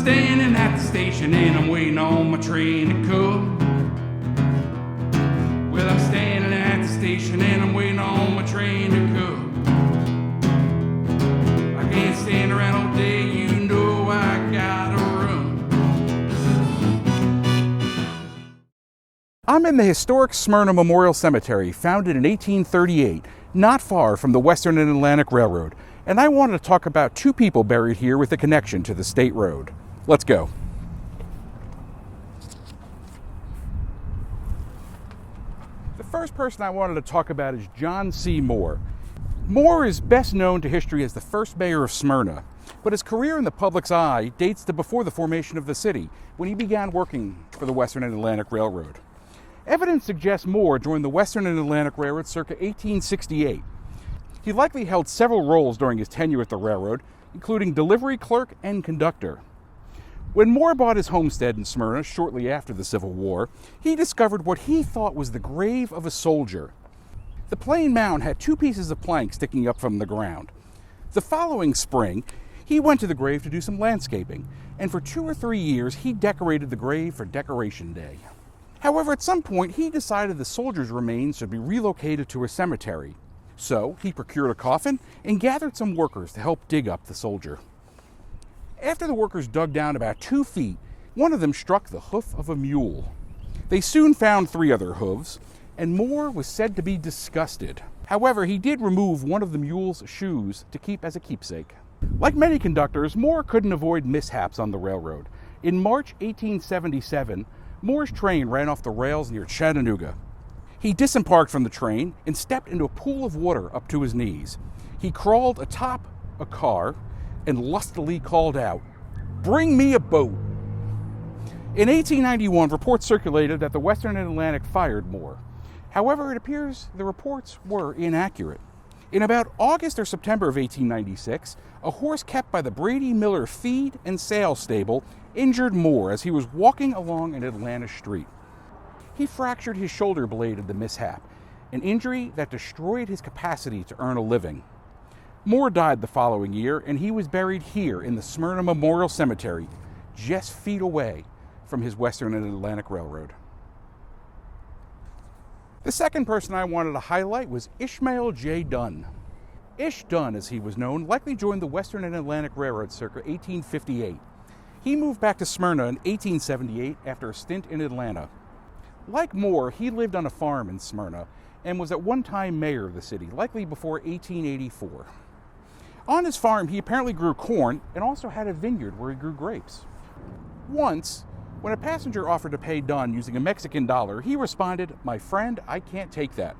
standing at the station and I'm waiting on my train to come. Well, I'm standing at the station and I'm waiting on my train to come. I can't stand around all day, you know I gotta run. I'm in the historic Smyrna Memorial Cemetery, founded in 1838, not far from the Western and Atlantic Railroad, and I wanted to talk about two people buried here with a connection to the state road. Let's go. The first person I wanted to talk about is John C. Moore. Moore is best known to history as the first mayor of Smyrna, but his career in the public's eye dates to before the formation of the city, when he began working for the Western and Atlantic Railroad. Evidence suggests Moore joined the Western and Atlantic Railroad circa 1868. He likely held several roles during his tenure at the railroad, including delivery clerk and conductor. When Moore bought his homestead in Smyrna shortly after the Civil War, he discovered what he thought was the grave of a soldier. The plain mound had two pieces of plank sticking up from the ground. The following spring, he went to the grave to do some landscaping, and for 2 or 3 years he decorated the grave for Decoration Day. However, at some point he decided the soldier's remains should be relocated to a cemetery. So he procured a coffin and gathered some workers to help dig up the soldier. After the workers dug down about 2 feet, one of them struck the hoof of a mule. They soon found 3 other hooves, and Moore was said to be disgusted. However, he did remove one of the mule's shoes to keep as a keepsake. Like many conductors, Moore couldn't avoid mishaps on the railroad. In March 1877, Moore's train ran off the rails near Chattanooga. He disembarked from the train and stepped into a pool of water up to his knees. He crawled atop a car and lustily called out, "Bring me a boat." In 1891, reports circulated that the Western and Atlantic fired Moore. However, it appears the reports were inaccurate. In about August or September of 1896, a horse kept by the Brady Miller Feed and Sale Stable injured Moore as he was walking along an Atlanta street. He fractured his shoulder blade in the mishap, an injury that destroyed his capacity to earn a living. Moore died the following year, and he was buried here in the Smyrna Memorial Cemetery, just feet away from his Western and Atlantic Railroad. The second person I wanted to highlight was Ishmael J. Dunn. Ish Dunn, as he was known, likely joined the Western and Atlantic Railroad circa 1858. He moved back to Smyrna in 1878 after a stint in Atlanta. Like Moore, he lived on a farm in Smyrna and was at one time mayor of the city, likely before 1884. On his farm, he apparently grew corn and also had a vineyard where he grew grapes. Once, when a passenger offered to pay Dunn using a Mexican dollar, he responded, "My friend, I can't take that."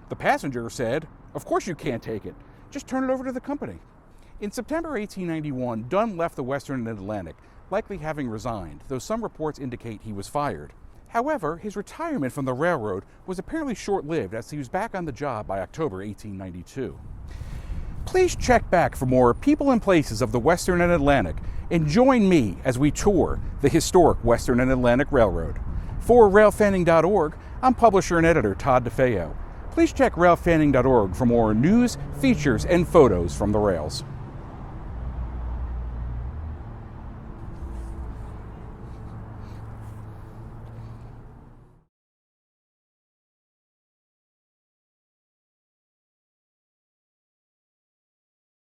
The passenger said, "Of course you can't take it. Just turn it over to the company." In September 1891, Dunn left the Western and Atlantic, likely having resigned, though some reports indicate he was fired. However, his retirement from the railroad was apparently short-lived, as he was back on the job by October 1892. Please check back for more people and places of the Western and Atlantic, and join me as we tour the historic Western and Atlantic Railroad. For railfanning.org, I'm publisher and editor Todd DeFeo. Please check railfanning.org for more news, features, and photos from the rails.